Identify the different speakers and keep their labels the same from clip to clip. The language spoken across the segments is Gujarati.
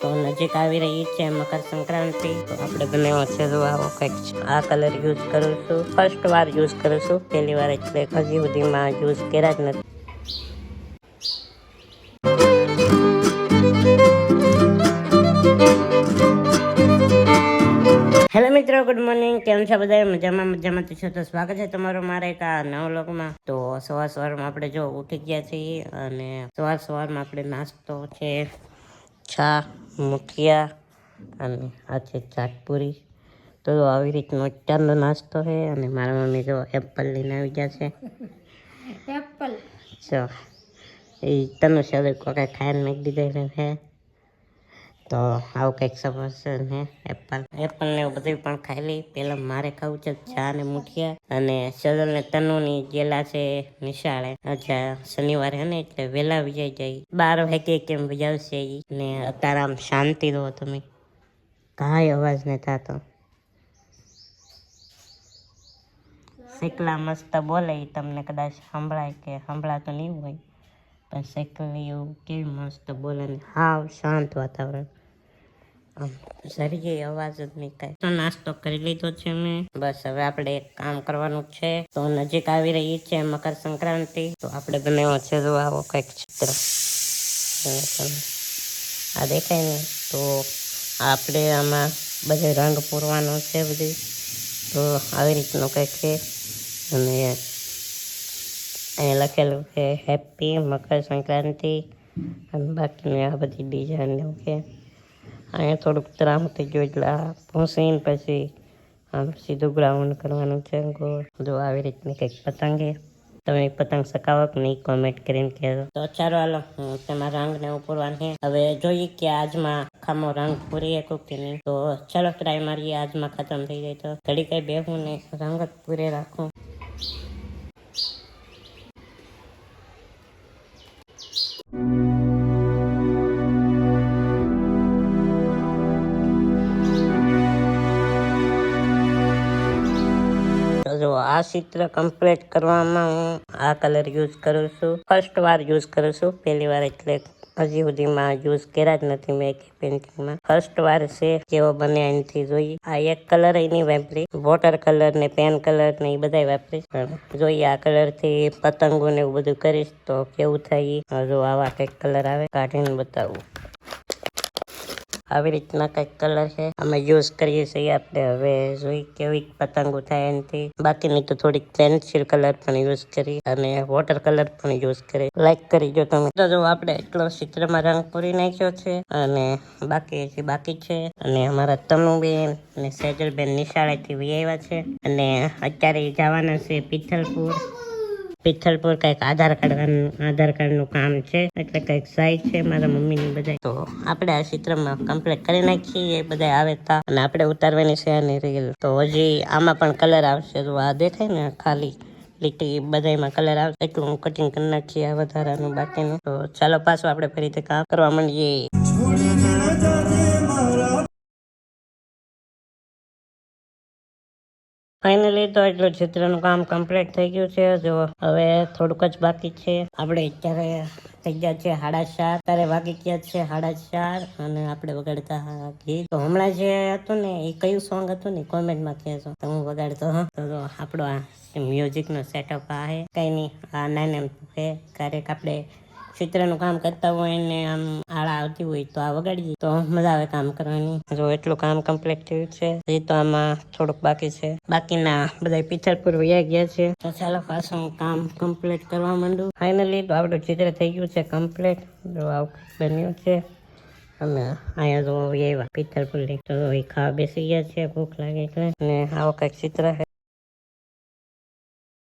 Speaker 1: તો નજીક આવી રહી છે મકર સંક્રાંતિ, તો આપણે બનાવ્યો છે જો આવો કંઈક આ કલર યુઝ કરું છું, ફર્સ્ટ વાર યુઝ કરું છું, પહેલી વાર એટલે હજી સુધીમાં યુઝ કર્યા જ નથી. હેલો મિત્રો, ગુડ મોર્નિંગ. કેમ છે બધા? મજામાં છો તો સ્વાગત છે તમારું મારા એક આ નવા વ્લોગમાં. તો સવારમાં આપણે જો ઉઠી ગયા છીએ અને સવારમાં આપણે નાસ્તો છે ચા, મુઠિયા અને આ છે ચાટપુરી. તો આવી રીતનો અત્યારનો નાસ્તો છે અને મારા મમ્મી જો એપલ લઈને આવી ગયા છે. એપલ જો એ તનું શરીર કોઈ ખાઈને નાખી દીધા છે. તો આવું કંઈક સમસ્યા ને એપલ ને એવું બધું પણ ખાઈ લઈ. પહેલાં મારે ખાવું છે ચા ને મુઠિયા, અને સદલ ને તનુની ગેલા છે નિશાળે. અચ્છા શનિવારે હે ને એટલે વહેલા વિજાઈ જાય, 12 વાગે કેમ વિજાવશે ને. અત્યારે આમ શાંતિ દો તમે, કાંઈ અવાજ ને થતો. શેકલા મસ્ત બોલે, તમને કદાચ સંભળાય કે સંભળાતો નહીં હોય, પણ શેકલી એવું કેવી મસ્ત બોલે ને હાવ શાંત વાતાવરણ. સારી અવાજ જ નહીં કાંઈ. તો નાસ્તો કરી લીધો છે મેં, બસ હવે આપણે એક કામ કરવાનું છે. તો નજીક આવી રહી છે મકર સંક્રાંતિ, તો આપણે બનાવ્યો છે જો આવો કંઈક ચિત્ર. આ દેખાય ને, તો આપણે આમાં બધે રંગ પૂરવાનો છે બધી. તો આવી રીતનું કંઈક છે અને અહીંયા લખેલું છે હેપી મકર સંક્રાંતિ, અને બાકીની આ બધી ડિઝાઇન એવું છે. અહીંયા થોડુંક ત્રામ થઈ ગયું એટલે આ ભૂસીને પછી આમ સીધું ગ્રાઉન્ડ કરવાનું છે ગોળ. જો આવી રીતની કંઈક પતંગ છે. તમે પતંગ સકાવો કે નહીં કોમેન્ટ કરીને કહેજો. તો ચાલો હાલો, તેમાં રંગને એવું પૂરવાનું છે. હવે જોઈએ કે આજમાં આખાનો રંગ પૂરી શકું કે નહીં. તો ચાલો ટ્રાય મારીએ, આજમાં ખતમ થઈ જાય તો ઘડી કંઈ બેહું ને રંગ જ પૂરે રાખું. જો આ ચિત્ર કમ્પ્લીટ કરવામાં હું આ કલર યુઝ કરું છું, ફર્સ્ટ વાર યુઝ કરું છું, પહેલી વાર એટલે હજી સુધીમાં યુઝ કર્યા જ નથી મેં પેઇન્ટિંગમાં. ફર્સ્ટ વાર છે, કેવો બને એનાથી જોઈએ. આ એક કલર નહીં વાપરી, વોટર કલર ને પેન કલર ને એ બધા વાપરીશ, પણ જોઈએ આ કલરથી પતંગો ને એવું બધું કરીશ તો કેવું થાય. જો આવા કંઈક કલર આવે, કાઢીને બતાવું. આવી રીતના કંઈક કલર છે, અમે યુઝ કરીએ છીએ આપણે. હવે જોઈ કેવી પતંગો થાય એનાથી. બાકીની તો થોડીક પેન્સિલ કલર પણ યુઝ કરી અને વોટર કલર પણ યુઝ કરી. લાઈક કરી જો તમે. તો જો આપણે એટલો ચિત્રમાં રંગ પૂરી નાખ્યો છે અને બાકી છે. અને અમારા તનુબેન અને સેજલબેન નિશાળેથી આવ્યા છે અને અત્યારે જવાના છે પિથલપુર કંઈક આધાર કાર્ડનું કામ છે, એટલે કંઈક સાઈડ છે મારા મમ્મીની બધા. તો આપણે આ ચિત્રમાં કમ્પ્લીટ કરી નાખીએ, બધા આવે તા, અને આપણે ઉતારવાની છે આની રીલ. તો હજી આમાં પણ કલર આવશે. તો આ દેખાય ને ખાલી લીટી, બધામાં કલર આવશે. એટલું હું કટિંગ કરી નાખીએ આ વધારાનું બાકીનું. તો ચાલો પાછું આપણે ફરીથી કામ કરવા માંડીએ. ફાઇનલી તો એટલું ચિત્રનું કામ કમ્પ્લીટ થઈ ગયું છે. જો હવે થોડુંક જ બાકી છે. આપણે અત્યારે થઈ ગયા છે 4:30, અત્યારે વાગી ગયા છે 4:30 અને આપણે વગાડતા ગીત. તો હમણાં જે હતું ને એ કયું સોંગ હતું ને કોમેન્ટમાં કહેજો, તો હું વગાડતો. તો આપણો આ મ્યુઝિકનો સેટઅપ આ હે, કઈ નહીં આ નામ છે. ક્યારેક આપણે ચિત્રનું કામ કરતા હોય ને આમ આળા આવતી હોય તો આ વગાડીએ તો મજા આવે કામ કરવાની. જો એટલું કામ કમ્પ્લીટ થયું છે, હજી તો આમાં થોડુંક બાકી છે. બાકીના બધા પિથલપુર વયા ગયા છે. તો ચાલો પાછું કામ કમ્પ્લીટ કરવા માંડું. ફાઇનલી તો આપણું ચિત્ર થઈ ગયું છે કમ્પ્લીટ. જો આવું બન્યું છે અને અહીંયા જો આવ્યા પિથલપુર ની. તો એ ખાવા બેસી ગયા છે, ભૂખ લાગે એટલે. અને આવો કંઈક ચિત્ર છે.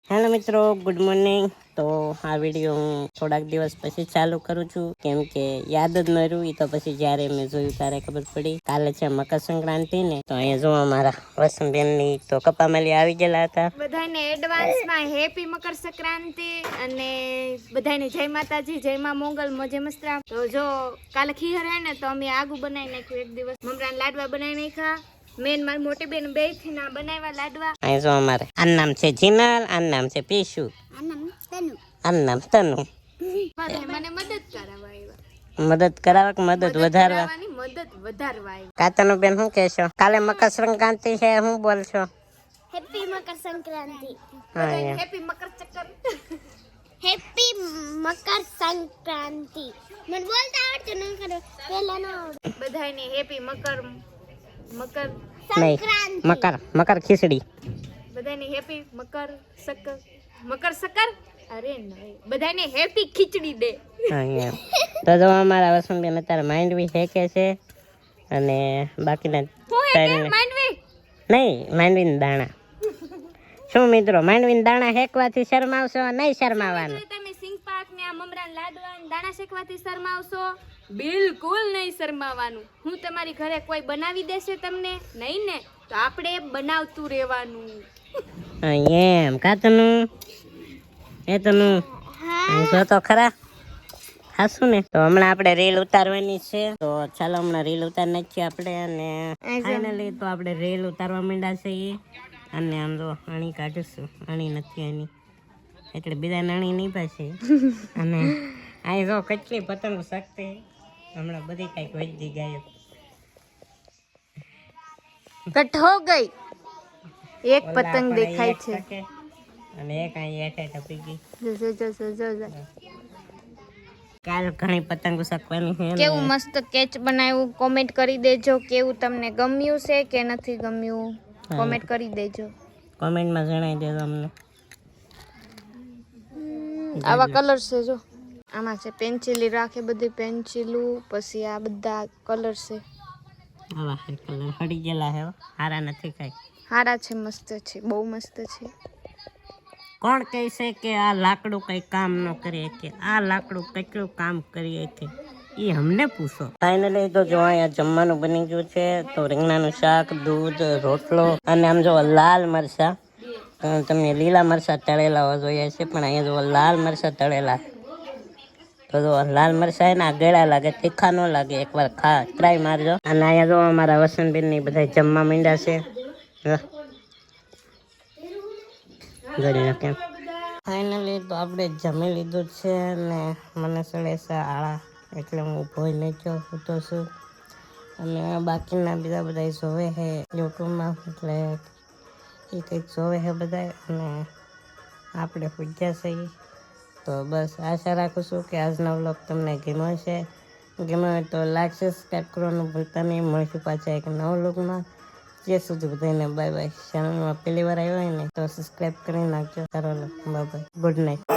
Speaker 1: હેલો મિત્રો, ગુડ મોર્નિંગ. તો આ વિડીયો હું થોડાક દિવસ પછી ચાલુ કરું છું, કેમ કે યાદ જ ન રહ્યું. તો પછી જ્યારે મેં જોયું ત્યારે ખબર પડી. કાલે છે મકર સંક્રાંતિ ને, તો અહીંયા જો અમારા વસંતબેન ની તો કપામાલી આવી ગયેલા હતા.
Speaker 2: બધાને એડવાન્સમાં હેપી મકર સંક્રાંતિ અને બધાને જય માતાજી, જય માં મોગલ, મોજે મસ્તરા. તો જો કાલે ખીહર હે ને, તો અમે આગું બનાવી નાખ્યું. એક દિવસ મમરાના લાડવા બનાવી નાખ્યા. મેન મારી મોટી બેન બે થી ના બનાવ્યા લાડવા.
Speaker 1: અહીં જો અમારે આ નામ છે જીનલ, આ નામ છે પીશુ, આ નામ તનુ.
Speaker 2: મને મદદ કરાવવા આવ્યા.
Speaker 1: મદદ કરાવે કે મદદ વધારવા?
Speaker 2: કરવાની, મદદ વધારવા આવી.
Speaker 1: કાતાનું બેન શું કહેશો? કાલે મકર સંક્રાંતિ છે, શું બોલશો?
Speaker 3: હેપી મકર સંક્રાંતિ.
Speaker 1: હા એમ.
Speaker 2: હેપી મકર ચક્કર.
Speaker 3: હેપી મકર સંક્રાંતિ. મને બોલતા આવડતું ન કરે પહેલા ન આવડે.
Speaker 2: બધાને હેપી મકર મકર
Speaker 1: નહીં, મકર ખીચડી.
Speaker 2: બધાને હેપી મકર સક્કર. અરે નહીં, બધાને હેપી ખીચડી દે.
Speaker 1: હા એમ. તો જો અમારા વસંતબેન અત્યારે માંડવી શેકે છે અને બાકીના
Speaker 2: હું
Speaker 1: ત્રણને-
Speaker 2: માંડવી
Speaker 1: નહીં, માંડવીના દાણા. શું મિત્રો, માંડવીના દાણા શેકવાથી શરમાવશો? નહીં શરમાવાનું.
Speaker 2: તમે સિંગ પાક ને આ મમરા લાડવા ને દાણા શેકવાથી શરમાવશો? બિલકુલ નહીં શરમાવાનું. હું તમારી ઘરે કોઈ બનાવી દેશે તમને? નહીં ને, તો આપણે બનાવતું રહેવાનું.
Speaker 1: હા એમ. કાતનું એ તનું જો તો ખરા હાસું ને. તો હમણાં આપણે રીલ ઉતારવાની છે, તો ચાલો હમણાં રીલ ઉતારી નાખીએ આપણે. અને ફાઇનલી તો આપણે રીલ ઉતારવા માંડ્યા છે ઈ. અને આમ જો અણી કાઢીશું, અણી નથી આની એટલે બીજા અણી નહીં પાસે. અને અહીં જો કેટલી પતંગ શકતી હમણાં બધી કઈક વધી ગાયબ.
Speaker 2: કટ હો ગઈ. એક
Speaker 1: ઓલા
Speaker 2: પતંગ
Speaker 1: આપણે
Speaker 2: દેખાય
Speaker 1: એક
Speaker 2: છે.
Speaker 1: શકે અને એક અહીં હેઠે ટપી ગઈ.
Speaker 2: જો.
Speaker 1: કાલ ઘણી પતંગ શકવાની છે ને.
Speaker 2: કેવું મસ્ત કેચ બનાવ્યું. કોમેન્ટ કરી દેજો કેવું તમને ગમ્યું છે કે નથી ગમ્યું. કોમેન્ટ કરી દેજો.
Speaker 1: કોમેન્ટમાં જણાવી દેજો અમને.
Speaker 2: આવા કલર છે જો. આમાં છે પેન્સિલી રાખે બધી પેન્સિલું, પછી આ બધા કલર છે.
Speaker 1: આવા હે કલર હડી ગયેલા હે હો. હારા નથી કઈ.
Speaker 2: હારા છે, મસ્ત છે, બહુ મસ્ત છે.
Speaker 1: કોણ કહે છે કે આ લાકડું કઈ કામ ન કરે કે આ લાકડું કેટલું કામ કરીએ કે એ અમને પૂછો. ફાઇનલી તો જો અહીંયા જમવાનું બની ગયું છે. તો રીંગણાનું શાક, દૂધ, રોટલો અને આમ જો લાલ મરચા. તમને લીલા મરચા તળેલા હોવા જોઈએ છે, પણ અહીંયા જો લાલ મરચા તળેલા. તો જો લાલ મરચા એના ગળા લાગે, તીખા ન લાગે. એકવાર ટ્રાય મારજો. અને અહીંયા જો અમારા વસંતબેન ની બધા જમવા માંડ્યા છે. ફાઇનલી તો આપણે જમી લીધું છે ને મને સડે છે આળા, એટલે હું ઊભો નહીં થયો, સૂતો છું. અને બાકીના બીજા બધા જોવે છે યુટ્યુબમાં, એટલે એ કંઈક જોવે છે બધા. અને આપણે પૂજ્યા છીએ. તો બસ આશા રાખું છું કે આજનો વ્લોગ તમને ગમ્યો છે. ગમ્યો હોય તો લાઈક સબસ્ક્રાઈબ કરવાનું ભૂલતા નહીં. મળશું પાછા એક નવા વ્લોગમાં. જે સુધી બધાને બાય બાય. ચેનલમાં પહેલી વાર આવ્યો હોય ને તો સબસ્ક્રાઈબ કરી નાખજો. ચાલો બાય બાય, ગુડ નાઇટ.